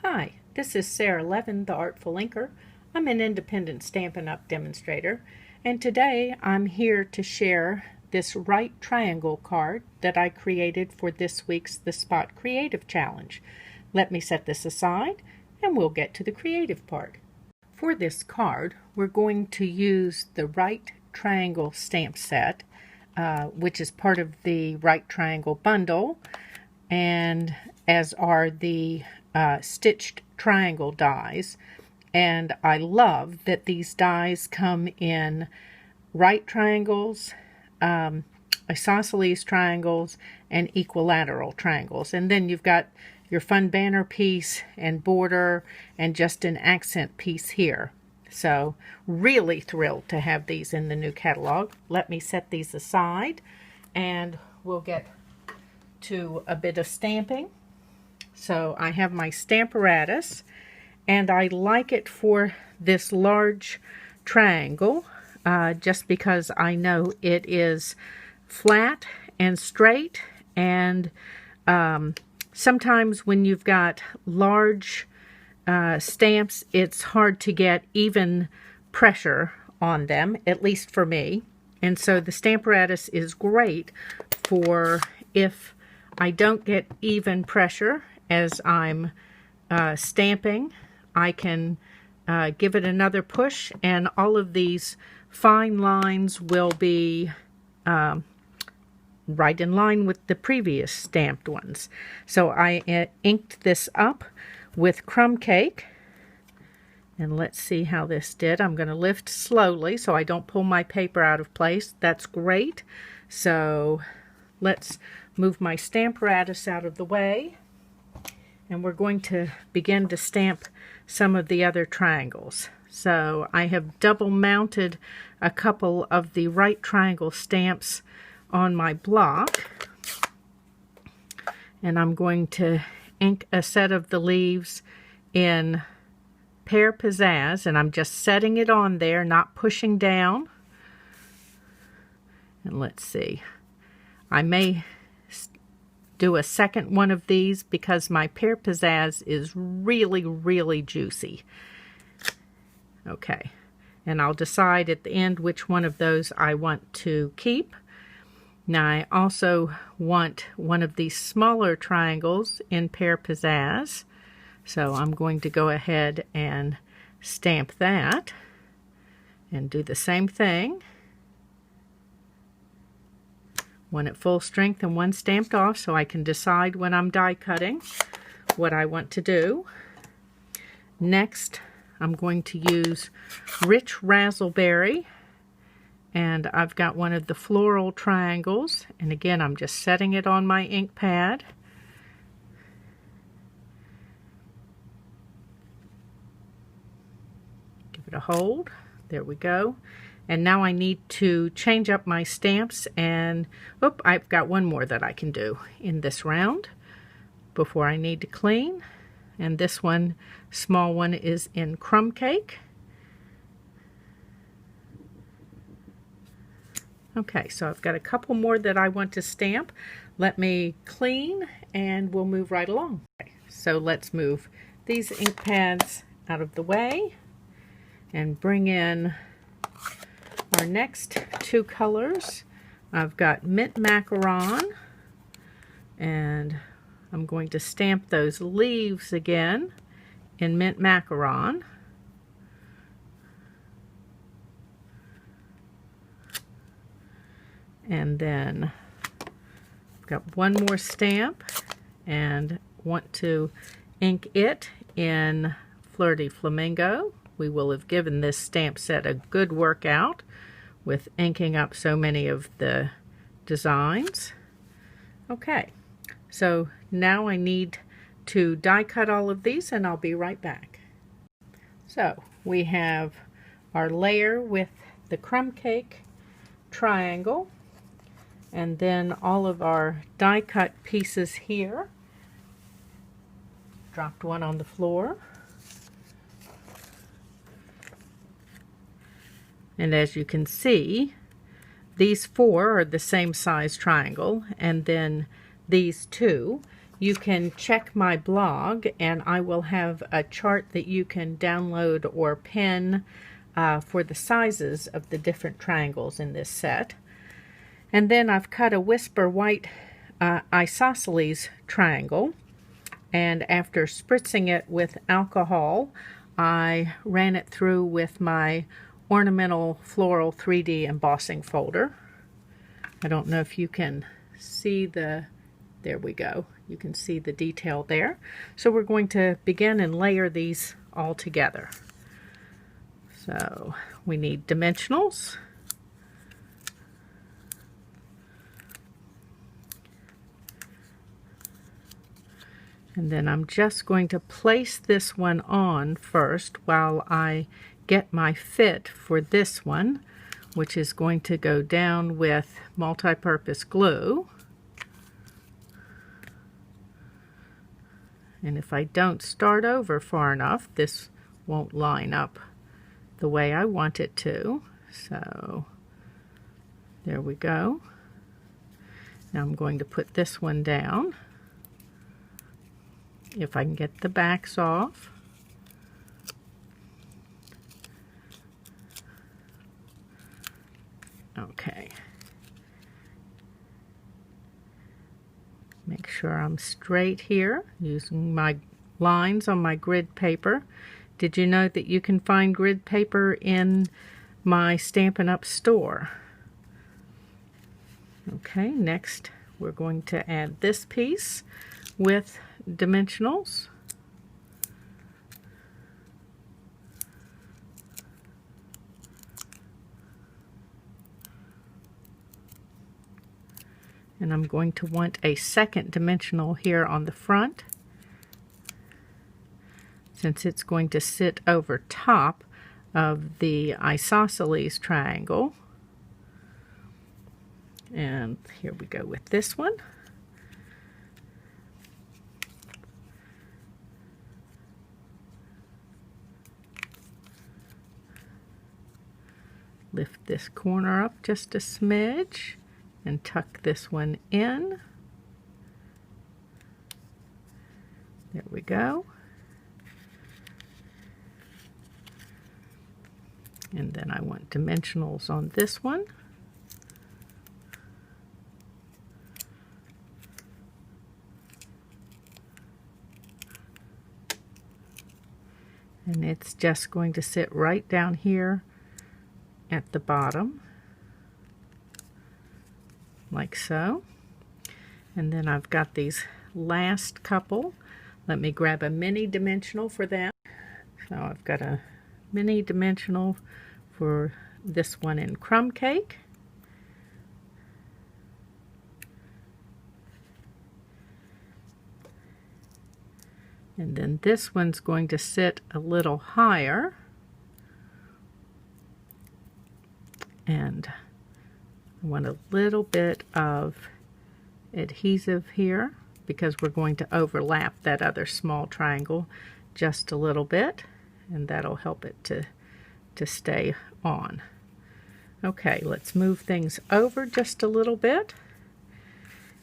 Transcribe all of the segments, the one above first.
Hi, this is Sara Levin, the Artful Inker. I'm an independent Stampin' Up! Demonstrator, and today I'm here to share this right triangle card that I created for this week's The Spot Creative Challenge. Let me set this aside and we'll get to the creative part. For this card, we're going to use the right triangle stamp set, which is part of the right triangle bundle, and as are the stitched triangle dies. And I love that these dies come in right triangles, isosceles triangles, and equilateral triangles. And then you've got your fun banner piece and border and just an accent piece here. So really thrilled to have these in the new catalog. Let me set these aside and we'll get to a bit of stamping. So I have my Stamparatus, and I like it for this large triangle just because I know it is flat and straight, and sometimes when you've got large stamps, it's hard to get even pressure on them, at least for me. And so the Stamparatus is great for if I don't get even pressure as I'm stamping. I can give it another push, and all of these fine lines will be right in line with the previous stamped ones. So I inked this up with crumb cake, and let's see how this did. I'm going to lift slowly so I don't pull my paper out of place. That's great. So let's move my Stamparatus out of the way, and we're going to begin to stamp some of the other triangles. So I have double mounted a couple of the right triangle stamps on my block, and I'm going to ink a set of the leaves in Pear Pizzazz, and I'm just setting it on there, not pushing down. And let's see, I may do a second one of these because my Pear Pizzazz is really juicy. Okay, and I'll decide at the end which one of those I want to keep. Now I also want one of these smaller triangles in Pear Pizzazz, so I'm going to go ahead and stamp that and do the same thing. One at full strength and one stamped off, so I can decide when I'm die cutting what I want to do. Next, I'm going to use Rich Razzleberry, and I've got one of the floral triangles, and again I'm just setting it on my ink pad. Give it a hold. There we go. And now I need to change up my stamps, and I've got one more that I can do in this round before I need to clean. And this one, small one, is in crumb cake. Okay, so I've got a couple more that I want to stamp. Let me clean and we'll move right along. Okay, so let's move these ink pads out of the way and bring in our next two colors. I've got Mint Macaron, and I'm going to stamp those leaves again in Mint Macaron. And then I've got one more stamp and want to ink it in Flirty Flamingo. We will have given this stamp set a good workout with inking up so many of the designs. Okay, so now I need to die cut all of these, and I'll be right back. So we have our layer with the crumb cake triangle, and then all of our die cut pieces here. Dropped one on the floor. And as you can see, these four are the same size triangle, and then these two. you can check my blog, and I will have a chart that you can download or pin for the sizes of the different triangles in this set. And then I've cut a Whisper White isosceles triangle, and after spritzing it with alcohol, I ran it through with my ornamental floral 3D embossing folder. I don't know if you can see there we go. You can see the detail there. So we're going to begin and layer these all together. So we need dimensionals. And then I'm just going to place this one on first while I get my fit for this one, which is going to go down with multi-purpose glue. And if I don't start over far enough, this won't line up the way I want it to. So there we go. Now I'm going to put this one down. If I can get the backs off. Okay. Make sure I'm straight here using my lines on my grid paper. Did you know that you can find grid paper in my Stampin' Up store? Okay, next we're going to add this piece with dimensionals. And I'm going to want a second dimensional here on the front, since it's going to sit over top of the isosceles triangle. And here we go with this one. Lift this corner up just a smidge and tuck this one in. There we go. And then I want dimensionals on this one. And it's just going to sit right down here at the bottom, like so. And then I've got these last couple. Let me grab a mini dimensional for them. So I've got a mini dimensional for this one in crumb cake. And then this one's going to sit a little higher. And I want a little bit of adhesive here because we're going to overlap that other small triangle just a little bit, and that'll help it to stay on. Okay, let's move things over just a little bit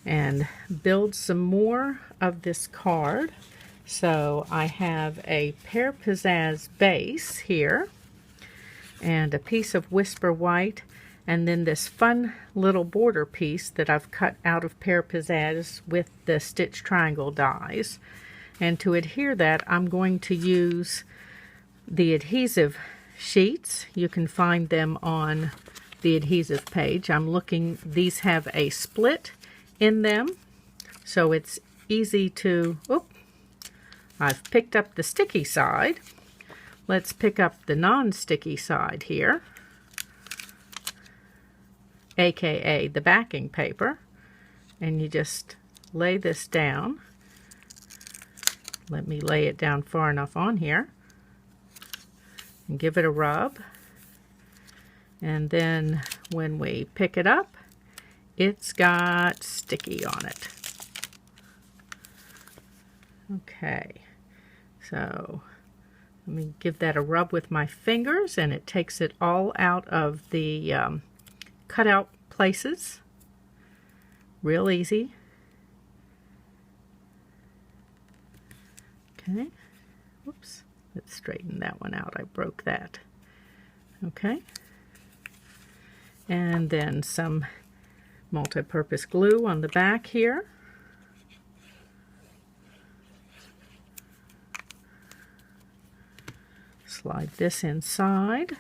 and build some more of this card. So I have a Pear Pizzazz base here, and a piece of Whisper White, and then this fun little border piece that I've cut out of Pear Pizzazz with the stitch triangle dies. And to adhere that, I'm going to use the adhesive sheets. You can find them on the adhesive page. I'm looking, these have a split in them, so it's easy to, I've picked up the sticky side. Let's pick up the non-sticky side here, aka the backing paper, and you just lay this down. Let me lay it down far enough on here and give it a rub, and then when we pick it up, it's got sticky on it. Okay, so let me give that a rub with my fingers, and it takes it all out of the cutout places. Real easy. Okay, whoops, let's straighten that one out. I broke that. Okay, and then some multi-purpose glue on the back here. Slide this inside.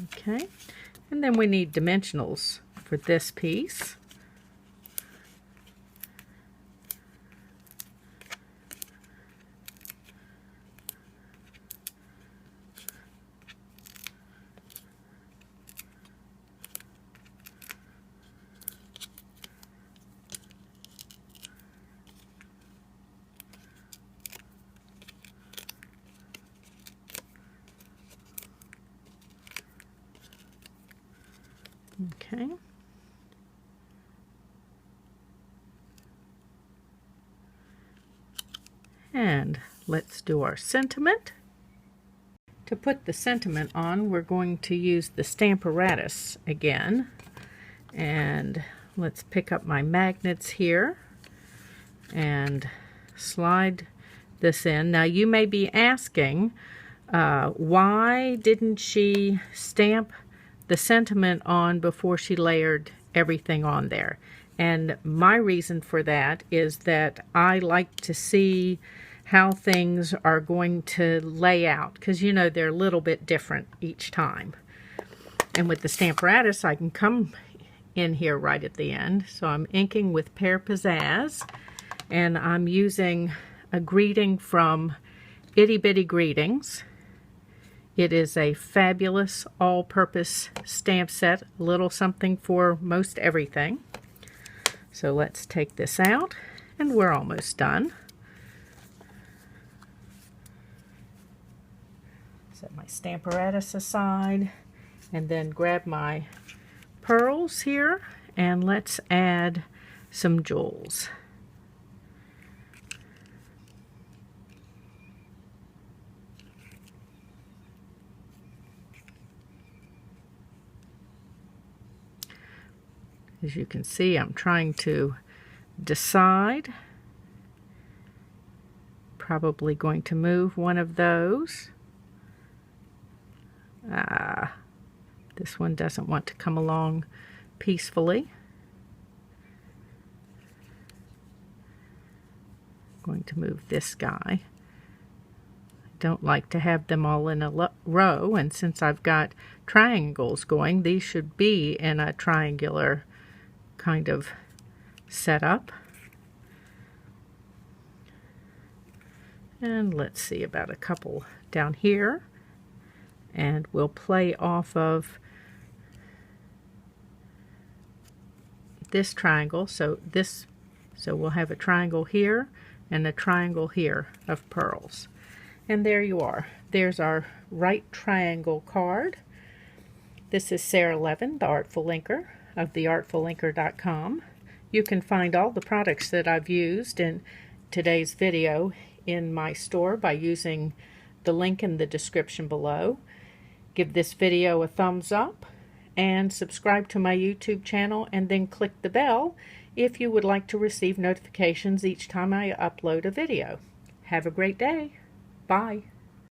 Okay, and then we need dimensionals for this piece. Okay. And let's do our sentiment. To put the sentiment on, we're going to use the Stamparatus again. And let's pick up my magnets here and slide this in. Now you may be asking, why didn't she stamp the sentiment on before she layered everything on there? And my reason for that is that I like to see how things are going to lay out, because you know they're a little bit different each time. And with the Stamparatus, I can come in here right at the end. So I'm inking with Pear Pizzazz, and I'm using a greeting from Itty Bitty Greetings. It is a fabulous all-purpose stamp set, a little something for most everything. So let's take this out, and we're almost done. Set my Stamparatus aside, and then grab my pearls here, and let's add some jewels. As you can see, I'm trying to decide. Probably going to move one of those. This one doesn't want to come along peacefully. Going to move this guy. I don't like to have them all in a row, and since I've got triangles going, these should be in a triangular kind of setup. And let's see about a couple down here, and we'll play off of this triangle. So we'll have a triangle here and a triangle here of pearls. And there you are. There's our right triangle card. This is Sara Levin, the Artful Inker of theartfulinker.com. You can find all the products that I've used in today's video in my store by using the link in the description below. Give this video a thumbs up and subscribe to my YouTube channel, and then click the bell if you would like to receive notifications each time I upload a video. Have a great day. Bye.